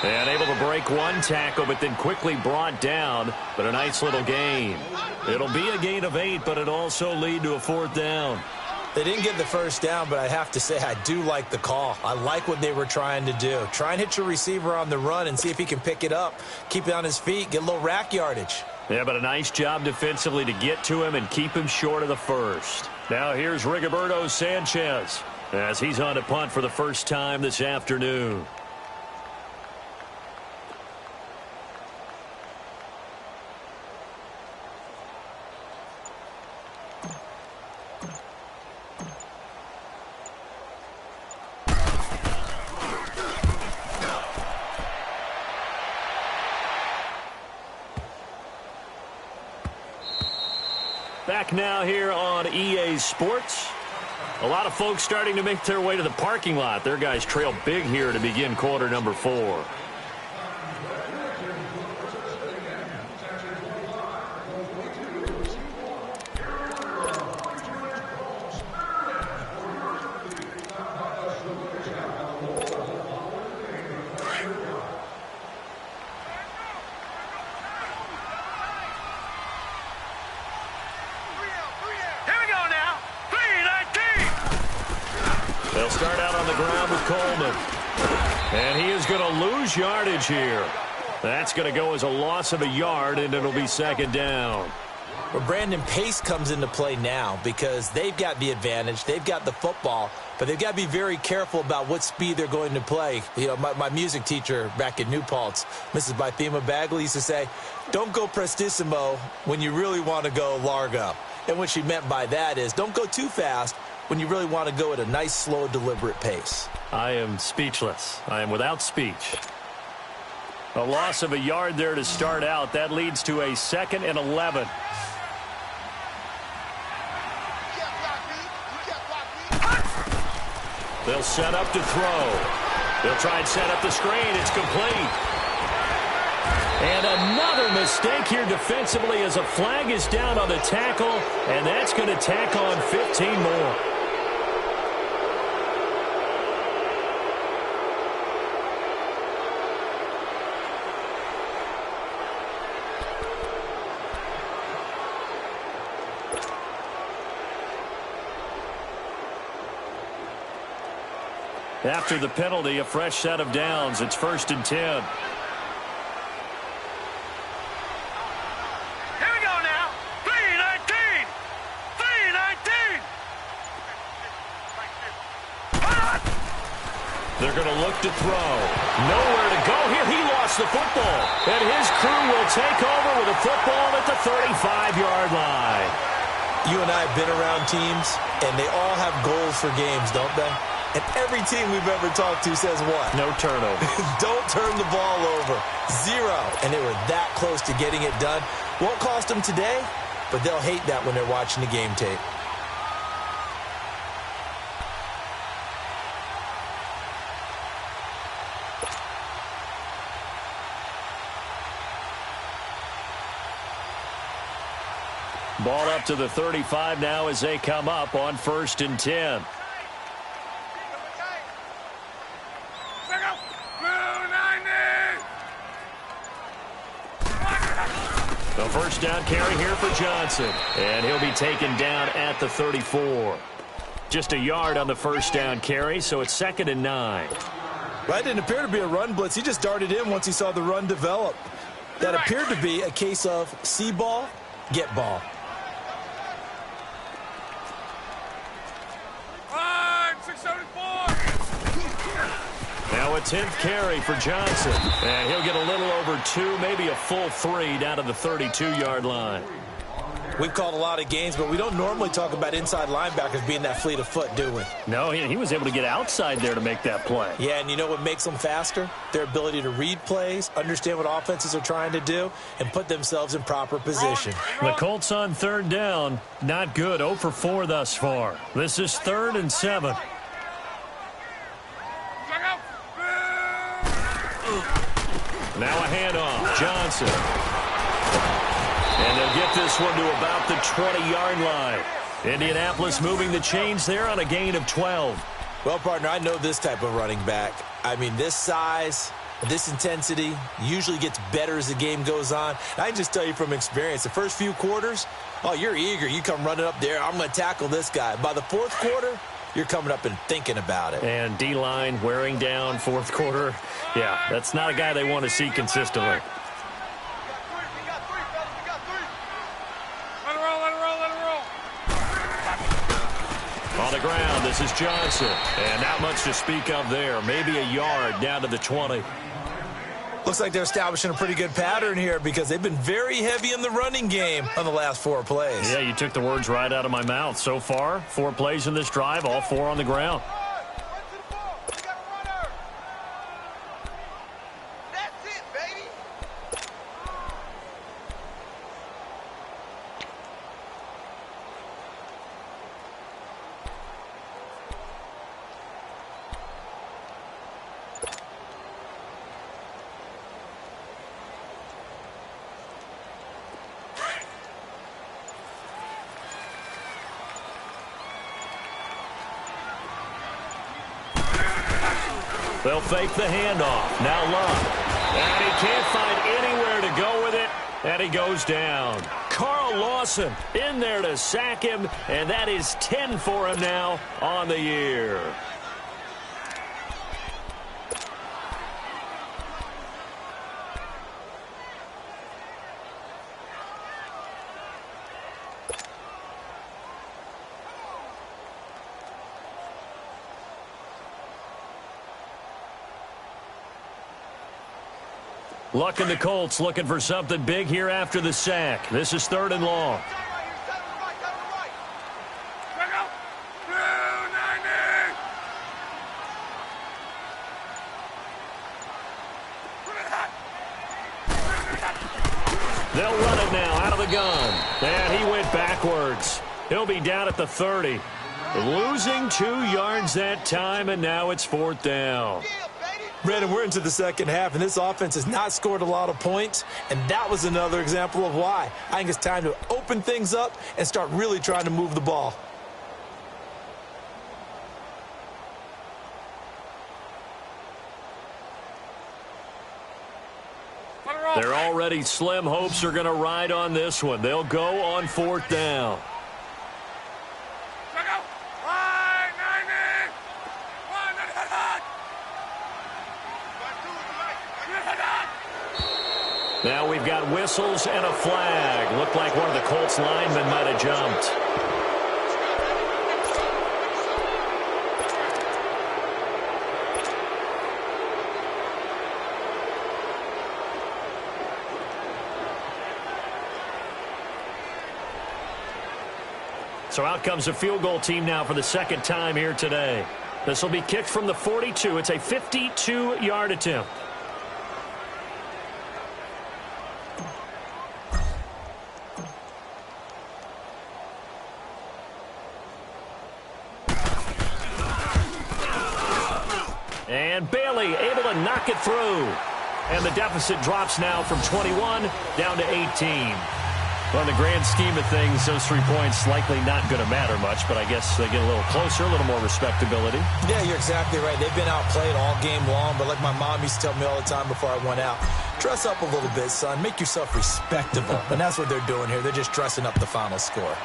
And able to break one tackle, but then quickly brought down. But a nice little gain. It'll be a gain of 8, but it also lead to a 4th down. They didn't get the first down, but I have to say I do like the call. I like what they were trying to do. Try and hit your receiver on the run and see if he can pick it up, keep it on his feet, get a little rack yardage. Yeah, but a nice job defensively to get to him and keep him short of the first. Now here's Rigoberto Sanchez as he's on to punt for the first time this afternoon. Back now here on EA Sports. A lot of folks starting to make their way to the parking lot. Their guys trail big here to begin quarter number 4. They'll start out on the ground with Coleman. And he is going to lose yardage here. That's going to go as a loss of a yard, and it'll be 2nd down. Well, Brandon, pace comes into play now because they've got the advantage. They've got the football, but they've got to be very careful about what speed they're going to play. You know, my music teacher back in New Paltz, Mrs. Bythema Bagley, used to say, don't go prestissimo when you really want to go largo. And what she meant by that is don't go too fast when you really want to go at a nice, slow, deliberate pace. I am speechless. I am without speech. A loss of a yard there to start out. That leads to a 2nd and 11. They'll set up to throw. They'll try and set up the screen. It's complete. And another mistake here defensively as a flag is down on the tackle, and that's going to tack on 15 more. After the penalty, a fresh set of downs. It's 1st and 10. Here we go now. 3-19. 3-19. They're going to look to throw. Nowhere to go here. He lost the football. And his crew will take over with a football at the 35-yard line. You and I have been around teams, and they all have goals for games, don't they? And every team we've ever talked to says what? No turnover. Don't turn the ball over. 0. And they were that close to getting it done. Won't cost them today, but they'll hate that when they're watching the game tape. Ball up to the 35 now as they come up on 1st and 10. The first down carry here for Johnson. And he'll be taken down at the 34. Just a yard on the first down carry, so it's 2nd and 9. Right, didn't appear to be a run blitz. He just darted in once he saw the run develop. That appeared to be a case of see ball, get ball. Now a 10th carry for Johnson. And he'll get a little over 2, maybe a full 3 down to the 32-yard line. We've called a lot of games, but we don't normally talk about inside linebackers being that fleet of foot, do we? No, he was able to get outside there to make that play. Yeah, and you know what makes them faster? Their ability to read plays, understand what offenses are trying to do, and put themselves in proper position. The Colts on third down. Not good. 0 for 4 thus far. This is 3rd and 7. Now a handoff. Johnson. And they'll get this one to about the 20-yard line. Indianapolis moving the chains there on a gain of 12. Well, partner, I know this type of running back. I mean, this size, this intensity usually gets better as the game goes on. I can just tell you from experience, the first few quarters, oh, you're eager. You come running up there, I'm going to tackle this guy. By the fourth quarter, you're coming up and thinking about it. And D-line wearing down fourth quarter. Yeah, that's not a guy they want to see consistently. On the ground, this is Johnson. And not much to speak of there. Maybe a yard down to the 20. Looks like they're establishing a pretty good pattern here because they've been very heavy in the running game on the last 4 plays. Yeah, you took the words right out of my mouth. So far, 4 plays in this drive, all 4 on the ground. They'll fake the handoff. Now Love. And he can't find anywhere to go with it. And he goes down. Carl Lawson in there to sack him. And that is 10 for him now on the year. Luck in the Colts looking for something big here after the sack. This is 3rd and long. They'll run it now out of the gun. And he went backwards. He'll be down at the 30. Losing 2 yards that time, and now it's 4th down. Brandon, we're into the second half, and this offense has not scored a lot of points, and that was another example of why. I think it's time to open things up and start really trying to move the ball. They're already slim hopes are going to ride on this one. They'll go on 4th down. Now we've got whistles and a flag. Looked like one of the Colts linemen might have jumped. So out comes a field goal team now for the second time here today. This will be kicked from the 42. It's a 52-yard attempt. And Bailey able to knock it through. And the deficit drops now from 21 down to 18. Well, in the grand scheme of things, those 3 points likely not going to matter much, but I guess they get a little closer, a little more respectability. Yeah, you're exactly right. They've been outplayed all game long, but like my mom used to tell me all the time before I went out, dress up a little bit, son. Make yourself respectable. And that's what they're doing here. They're just dressing up the final score.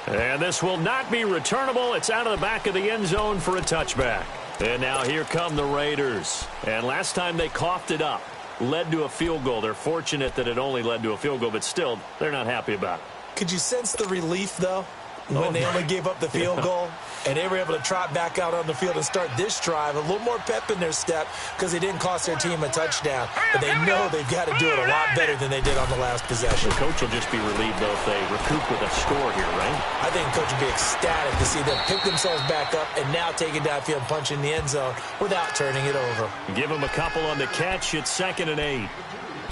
And this will not be returnable. It's out of the back of the end zone for a touchback. And now here come the Raiders. And last time they coughed it up, led to a field goal. They're fortunate that it only led to a field goal, but still, they're not happy about it. Could you sense the relief, though? when they only gave up the field goal, and they were able to trot back out on the field and start this drive, a little more pep in their step because they didn't cost their team a touchdown. But they know they've got to do it a lot better than they did on the last possession. The coach will just be relieved, though, if they recoup with a score here, right? I think the coach will be ecstatic to see them pick themselves back up and now take it downfield and punch in the end zone without turning it over. Give them a couple on the catch. It's 2nd and 8.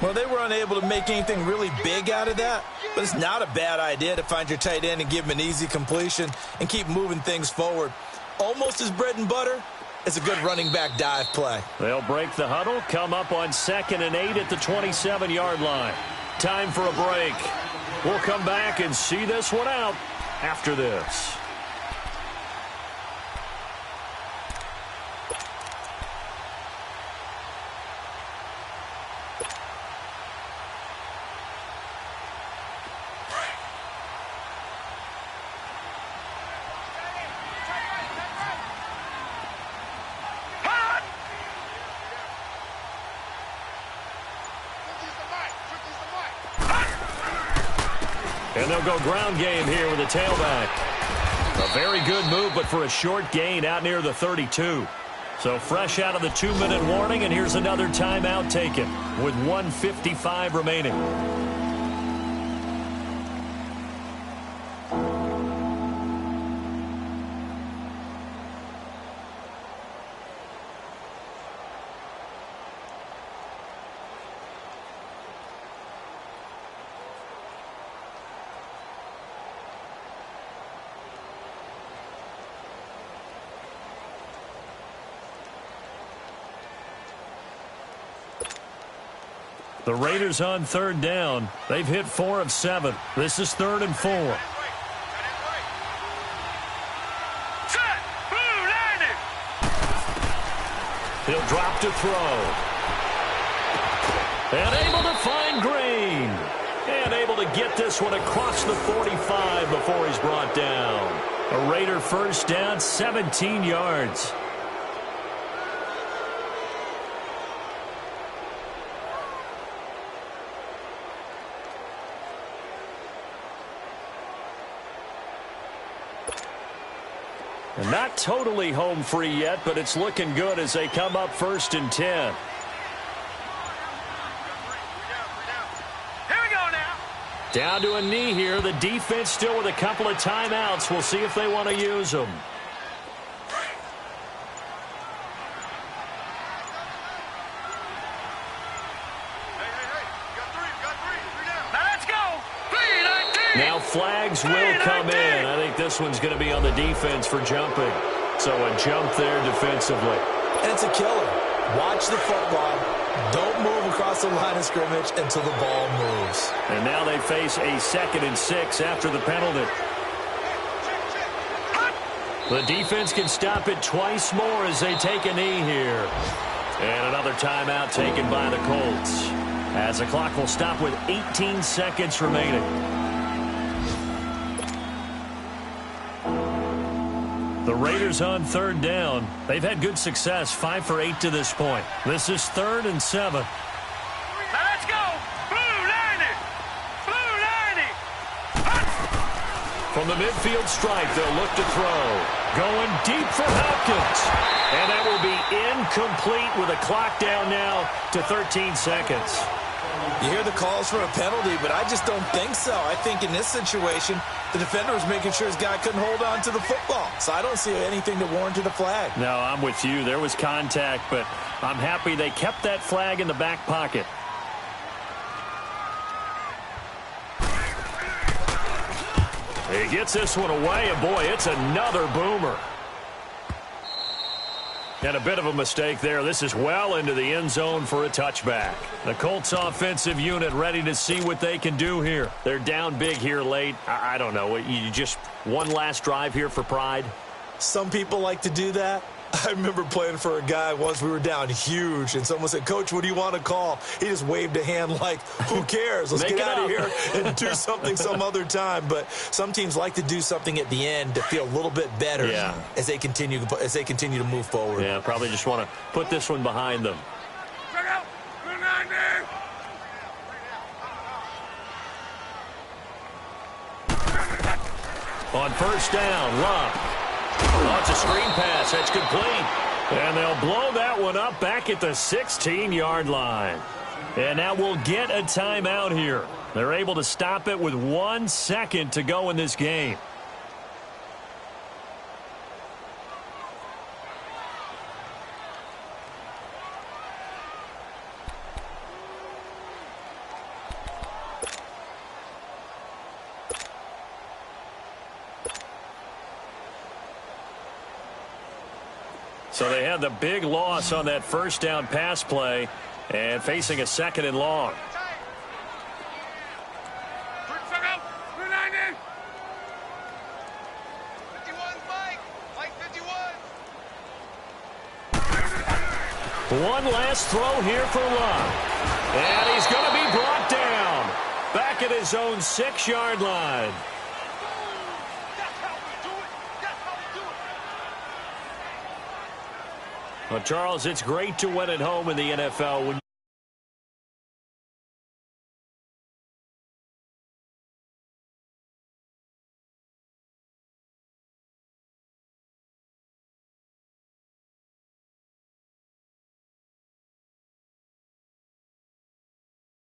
Well, they were unable to make anything really big out of that, but it's not a bad idea to find your tight end and give him an easy completion and keep moving things forward. Almost as bread and butter as a good running back dive play. They'll break the huddle, come up on 2nd and 8 at the 27-yard line. Time for a break. We'll come back and see this one out after this. And they'll go ground game here with a tailback. A very good move, but for a short gain out near the 32. So fresh out of the 2-minute warning, and here's another timeout taken with 1:55 remaining. The Raiders on 3rd down. They've hit 4 of 7. This is 3rd and 4. Set. Blue landing. He'll drop to throw. And able to find Green. And able to get this one across the 45 before he's brought down. A Raider first down, 17 yards. And not totally home free yet, but it's looking good as they come up 1st and 10. Here we go now. Down to a knee here. The defense still with a couple of timeouts. We'll see if they want to use them. Now flags will come in. I think this one's going to be on the defense for jumping. So a jump there defensively. And it's a killer. Watch the football. Don't move across the line of scrimmage until the ball moves. And now they face a 2nd and 6 after the penalty. The defense can stop it twice more as they take a knee here. And another timeout taken by the Colts. As the clock will stop with 18 seconds remaining. The Raiders on 3rd down. They've had good success, 5 for 8 to this point. This is 3rd and 7. Now let's go. Blue landing. Blue landing. From the midfield stripe, they'll look to throw. Going deep for Hopkins. And that will be incomplete with a clock down now to 13 seconds. You hear the calls for a penalty, but I just don't think so. I think in this situation, the defender was making sure his guy couldn't hold on to the football. So I don't see anything to warrant the flag. No, I'm with you. There was contact, but I'm happy they kept that flag in the back pocket. He gets this one away, and boy, it's another boomer. And a bit of a mistake there. This is well into the end zone for a touchback. The Colts offensive unit ready to see what they can do here. They're down big here late. I don't know. You just one last drive here for pride? Some people like to do that. I remember playing for a guy once. We were down huge, and someone said, "Coach, what do you want to call?" He just waved a hand like, who cares? Let's get out of here and do something some other time. But some teams like to do something at the end to feel a little bit better as they continue to move forward. Yeah, probably just want to put this one behind them. Check out. Blue landing. On first down, Love. Oh, it's a screen pass. That's complete. And they'll blow that one up back at the 16-yard line. And now we'll get a timeout here. They're able to stop it with 1 second to go in this game. So they had the big loss on that first down pass play and facing a 2nd and long. One last throw here for Love. And he's going to be brought down back at his own 6-yard line. Well, Charles, it's great to win at home in the NFL when